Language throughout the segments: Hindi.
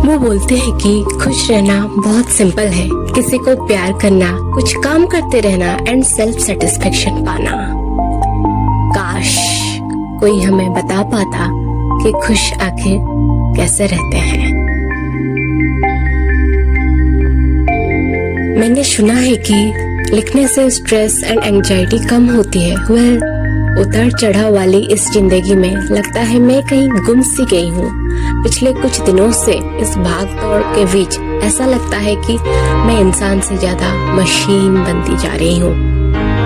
वो बोलते हैं कि खुश रहना बहुत सिंपल है, किसी को प्यार करना, कुछ काम करते रहना एंड सेल्फ सेटिस्फेक्शन पाना। काश कोई हमें बता पाता कि खुश आखिर कैसे रहते हैं। मैंने सुना है कि लिखने से स्ट्रेस एंड एंजाइटी कम होती है। उतार चढ़ाव वाली इस जिंदगी में लगता है मैं कहीं गुम सी गई हूँ। पिछले कुछ दिनों से इस भाग दौड़ के बीच ऐसा लगता है कि मैं इंसान से ज्यादा मशीन बनती जा रही हूँ।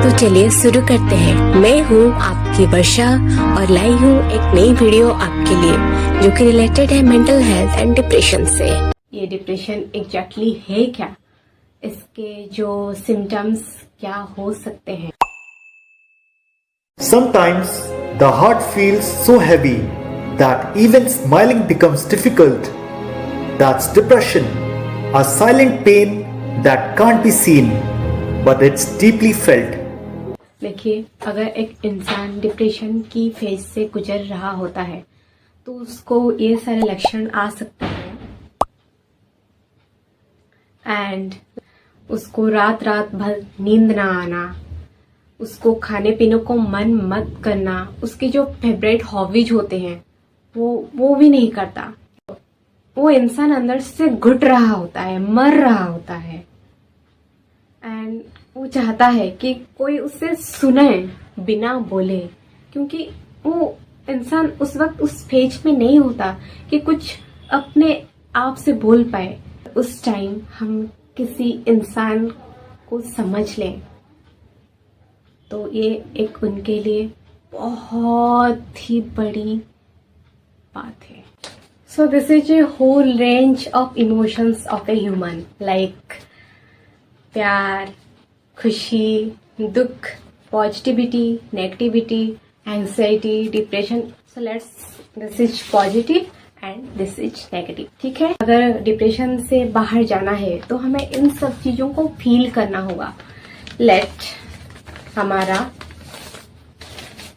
तो चलिए शुरू करते हैं। मैं हूँ आपकी वर्षा और लाई हूँ एक नई वीडियो आपके लिए जो कि रिलेटेड है मेंटल हेल्थ एंड डिप्रेशन से। ये डिप्रेशन एग्जैक्टली है क्या, इसके जो सिम्टम्स क्या हो सकते हैं। Sometimes the heart feels so heavy that even smiling becomes difficult. That's depression, a silent pain that can't be seen, but it's deeply felt. देखिए, अगर एक इंसान डिप्रेशन की फेज से गुजर रहा होता है तो उसको ये सारे लक्षण आ सकते हैं एंड उसको रात रात भर नींद ना आना, उसको खाने पीने को मन मत करना, उसके जो फेवरेट हॉबीज होते हैं वो भी नहीं करता। वो इंसान अंदर से घुट रहा होता है, मर रहा होता है एंड वो चाहता है कि कोई उसे सुने बिना बोले, क्योंकि वो इंसान उस वक्त उस फेज में नहीं होता कि कुछ अपने आप से बोल पाए। उस टाइम हम किसी इंसान को समझ लें तो ये एक उनके लिए बहुत ही बड़ी बात है। So this is a whole range of emotions of a human, like प्यार, खुशी, दुख, positivity, negativity, anxiety, depression. So let's, this is positive and this is negative, ठीक है। अगर डिप्रेशन से बाहर जाना है तो हमें इन सब चीजों को फील करना होगा। हमारा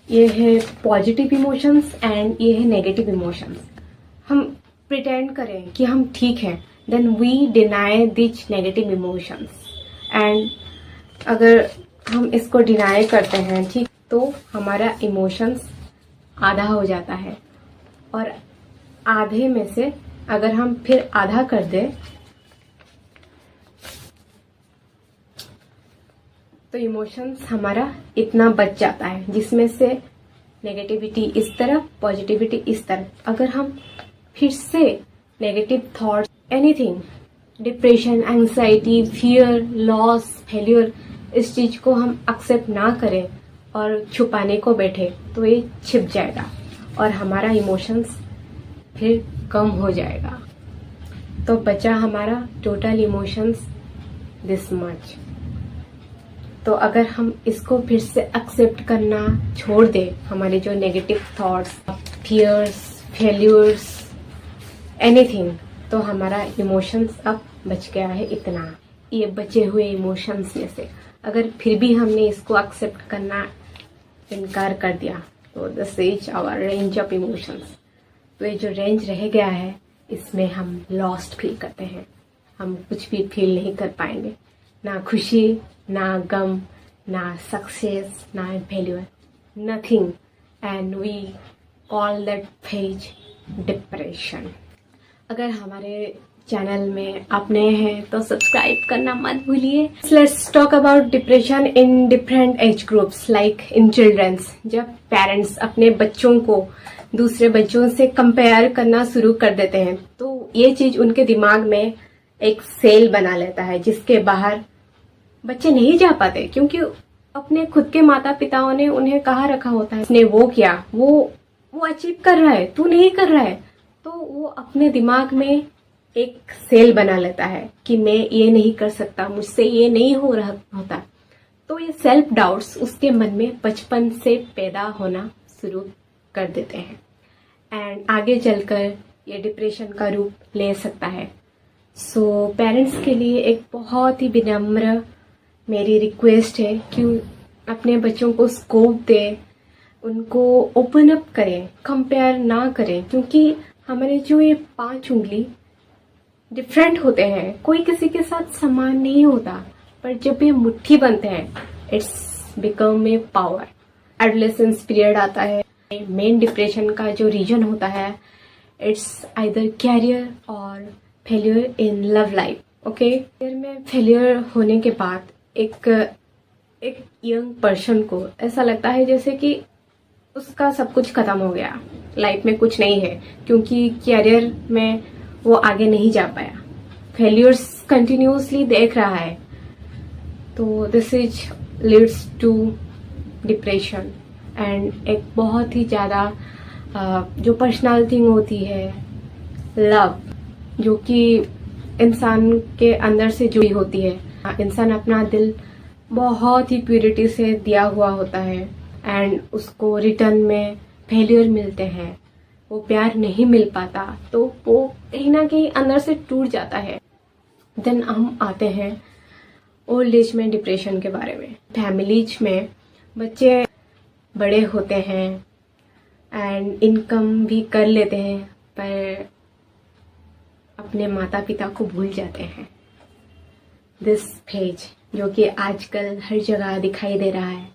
ये है पॉजिटिव इमोशंस एंड ये है नेगेटिव इमोशंस। हम प्रिटेंड करें कि हम ठीक हैं, then we deny this negative emotions and अगर हम इसको डिनाई करते हैं, ठीक, तो हमारा इमोशंस आधा हो जाता है और आधे में से अगर हम फिर आधा कर दें तो इमोशंस हमारा इतना बच जाता है, जिसमें से नेगेटिविटी इस तरफ, पॉजिटिविटी इस तरफ। अगर हम फिर से negative thoughts, anything, depression, anxiety, fear, loss, failure, इस चीज को हम एक्सेप्ट ना करें और छुपाने को बैठे तो ये छिप जाएगा और हमारा इमोशंस फिर कम हो जाएगा। तो बचा हमारा टोटल इमोशंस दिस मच। तो अगर हम इसको फिर से एक्सेप्ट करना छोड़ दें, हमारे जो negative thoughts, fears, failures, anything, तो हमारा इमोशंस अब बच गया है इतना। ये बचे हुए इमोशंस में से अगर फिर भी हमने इसको एक्सेप्ट करना इनकार कर दिया तो this is our range of emotions. तो ये जो रेंज रह गया है इसमें हम लॉस्ट फील करते हैं, हम कुछ भी फील नहीं कर पाएंगे, ना खुशी, ना गम, ना सक्सेस, ना failure, nothing, and we call that phase depression. अगर हमारे चैनल में आप नए हैं तो सब्सक्राइब करना मत भूलिए। Let's talk about depression in different age groups, like in childrens. जब पेरेंट्स अपने बच्चों को दूसरे बच्चों से कंपेयर करना शुरू कर देते हैं तो ये चीज उनके दिमाग में एक सेल बना लेता है जिसके बाहर बच्चे नहीं जा पाते, क्योंकि अपने खुद के माता पिताओं ने उन्हें कहा रखा होता है उसने वो किया, वो अचीव कर रहा है, तू नहीं कर रहा है। तो वो अपने दिमाग में एक सेल बना लेता है कि मैं ये नहीं कर सकता, मुझसे ये नहीं हो रहा होता। तो ये सेल्फ डाउट्स उसके मन में बचपन से पैदा होना शुरू कर देते हैं एंड आगे चलकर ये डिप्रेशन का रूप ले सकता है। सो पेरेंट्स के लिए एक बहुत ही विनम्र मेरी रिक्वेस्ट है कि अपने बच्चों को स्कोप दें, उनको ओपन अप करें, कंपेयर ना करें, क्योंकि हमारे जो ये 5 उंगली डिफरेंट होते हैं, कोई किसी के साथ समान नहीं होता, पर जब ये मुट्ठी बनते हैं it's become a power. Adolescence period आता है, मेन डिप्रेशन का जो रीजन होता है इट्स आइदर कैरियर और failure in love life. Okay, career में फेल्यूर होने के बाद एक यंग पर्सन को ऐसा लगता है जैसे कि उसका सब कुछ खत्म हो गया, लाइफ में कुछ नहीं है, क्योंकि कैरियर में वो आगे नहीं जा पाया, फेल्यूर्स कंटिन्यूसली देख रहा है। तो this is leads to depression and एक बहुत ही ज़्यादा जो पर्सनल थिंग होती है लव, जो कि इंसान के अंदर से जुड़ी होती है। इंसान अपना दिल बहुत ही प्योरिटी से दिया हुआ होता है एंड उसको रिटर्न में फेलियर मिलते हैं, वो प्यार नहीं मिल पाता, तो वो कहीं ना कहीं अंदर से टूट जाता है। देन हम आते हैं ओल्ड एज में डिप्रेशन के बारे में। फैमिलीज में बच्चे बड़े होते हैं एंड इनकम भी कर लेते हैं, पर अपने माता पिता को भूल जाते हैं। दिस फेज जो कि आजकल हर जगह दिखाई दे रहा है,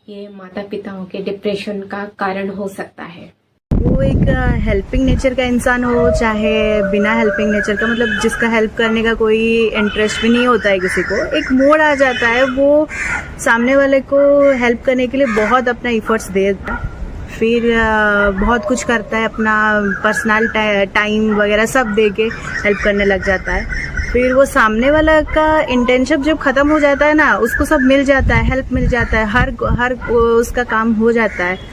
ये माता पिताओं के डिप्रेशन का कारण हो सकता है। वो एक हेल्पिंग नेचर का इंसान हो चाहे बिना हेल्पिंग नेचर का, मतलब जिसका हेल्प करने का कोई इंटरेस्ट भी नहीं होता है किसी को, एक मोड़ आ जाता है, वो सामने वाले को हेल्प करने के लिए बहुत अपना इफर्ट्स देता है, फिर बहुत कुछ करता है, अपना पर्सनल टाइम वगैरह सब दे के हेल्प करने लग जाता है। फिर वो सामने वाला का इंटेंशन जब खत्म हो जाता है ना, उसको सब मिल जाता है, हेल्प मिल जाता है, हर उसका काम हो जाता है।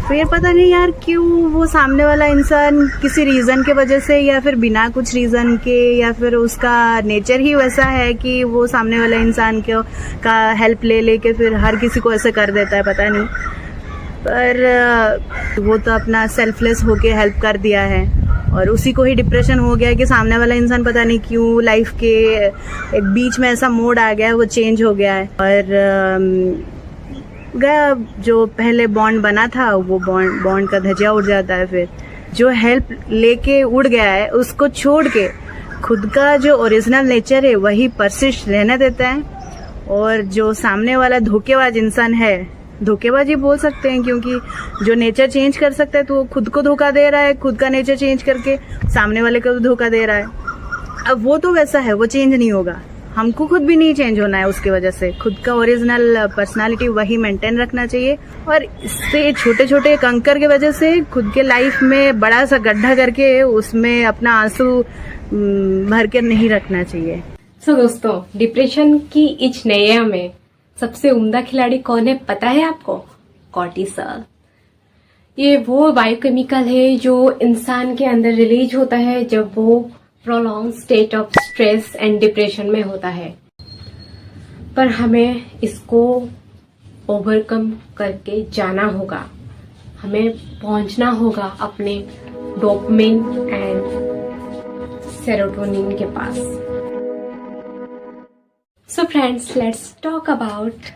फिर पता नहीं यार क्यों वो सामने वाला इंसान किसी रीज़न के वजह से या फिर बिना कुछ रीज़न के या फिर उसका नेचर ही वैसा है कि वो सामने वाला इंसान का हेल्प ले लेके फिर हर किसी को ऐसे कर देता है, पता नहीं। पर वो तो अपना सेल्फलेस होके हेल्प कर दिया है और उसी को ही डिप्रेशन हो गया कि सामने वाला इंसान पता नहीं क्यों लाइफ के एक बीच में ऐसा मोड आ गया है, वो चेंज हो गया है और गया जो पहले बॉन्ड बना था वो बॉन्ड का धज्जिया उड़ जाता है। फिर जो हेल्प लेके उड़ गया है उसको छोड़ के खुद का जो ओरिजिनल नेचर है वही परसिस्ट रहने देता है। और जो सामने वाला धोखेबाज इंसान है, धोखेबाज ही बोल सकते हैं क्योंकि जो नेचर चेंज कर सकता है तो वो खुद को धोखा दे रहा है, खुद का नेचर चेंज करके सामने वाले को धोखा दे रहा है। अब वो तो वैसा है, वो चेंज नहीं होगा, हमको खुद भी नहीं चेंज होना है उसकी वजह से। खुद का ओरिजिनल पर्सनालिटी वही मेंटेन रखना चाहिए और इससे छोटे छोटे कंकर की वजह से खुद के लाइफ में बड़ा सा गड्ढा करके उसमें अपना आंसू भर के नहीं रखना चाहिए। सो दोस्तों, डिप्रेशन की इस नैया में सबसे उम्दा खिलाड़ी कौन है पता है आपको? कॉर्टिसोल। ये वो बायोकेमिकल है जो इंसान के अंदर रिलीज होता है जब वो prolong state of stress and depression में होता है। पर हमें इसको ओवरकम करके जाना होगा, हमें पहुंचना होगा अपने डोपामिन एंड सेरोटोनिन के पास। So friends, let's talk about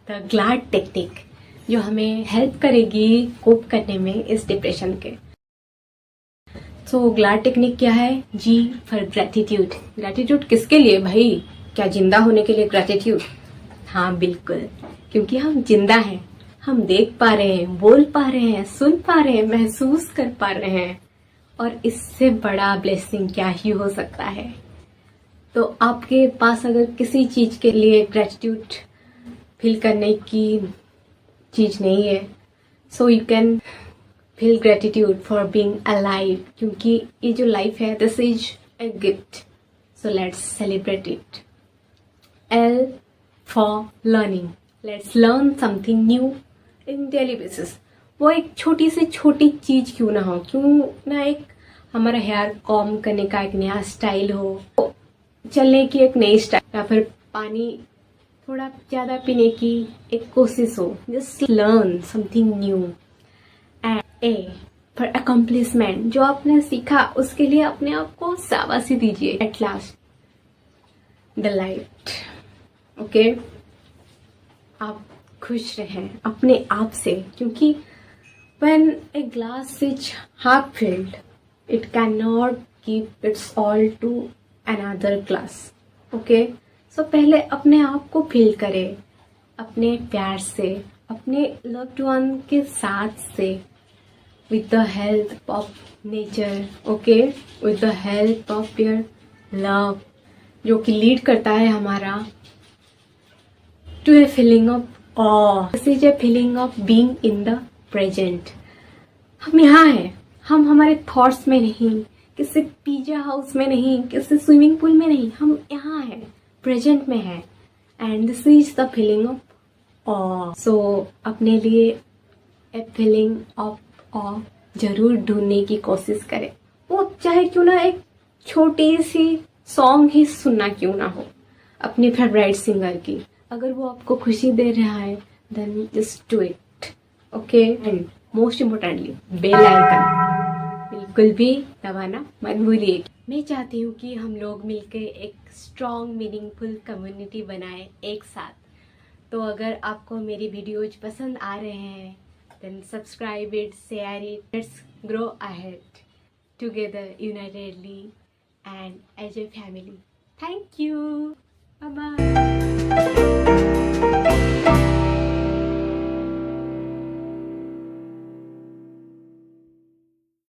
the glad technique जो हमें हेल्प करेगी कोप करने में इस डिप्रेशन के। सो ग्लाड टेक्निक क्या है? जी फॉर ग्रेटिट्यूड। ग्रेटिट्यूड किसके लिए भाई? क्या जिंदा होने के लिए ग्रेटिट्यूड? हाँ बिल्कुल, क्योंकि हम जिंदा हैं, हम देख पा रहे हैं, बोल पा रहे हैं, सुन पा रहे हैं, महसूस कर पा रहे हैं, और इससे बड़ा ब्लेसिंग क्या ही हो सकता है। तो आपके पास अगर किसी चीज के लिए ग्रेटिट्यूड फील करने की चीज नहीं है, so you can feel gratitude for being alive, क्योंकि ये जो लाइफ है this is a gift, so let's celebrate it. L for learning, let's learn something new in daily basis. वो एक छोटी से छोटी चीज क्यों ना हो, क्यों ना एक हमारा हेयर कॉम करने का एक नया स्टाइल हो, चलने की एक नई स्टाइल, या फिर पानी थोड़ा ज्यादा पीने की एक कोशिश हो। Just learn something new. And A for accomplishment, जो आपने सीखा उसके लिए अपने आप को शाबाशी दीजिए। At last delight. ओके, आप खुश रहें अपने आप से, क्योंकि when a glass is half filled it cannot keep its all to another class. Okay, so पहले अपने आप को फील करें अपने प्यार से, अपने लव्ड वन के साथ से, with the help of nature, okay, with the help of your love, जो कि लीड करता है हमारा to a feeling of awe. This is a feeling of being in the present. हम यहाँ हैं, हम हमारे थॉट्स में नहीं, किसी पिज्जा हाउस में नहीं, किसी स्विमिंग पूल में नहीं, हम यहाँ हैं, प्रेजेंट में हैं. And this is the feeling of awe. So अपने लिए ए फीलिंग ऑफ ऑ जरूर ढूंढने की कोशिश करें. वो चाहे क्यों ना एक छोटी सी सॉन्ग ही सुनना क्यों ना हो अपने फेवरेट सिंगर की, अगर वो आपको खुशी दे रहा है then just do it. Okay, and most importantly bell icon बिल्कुल भी दबाना मत भूलिए. मैं चाहती हूँ कि हम लोग मिलकर एक स्ट्रॉन्ग मीनिंगफुल कम्युनिटी बनाएं एक साथ. तो अगर आपको मेरी वीडियोज पसंद आ रहे हैं then subscribe it, share it. Let's grow ahead together, unitedly and as a family. Thank you. Bye bye.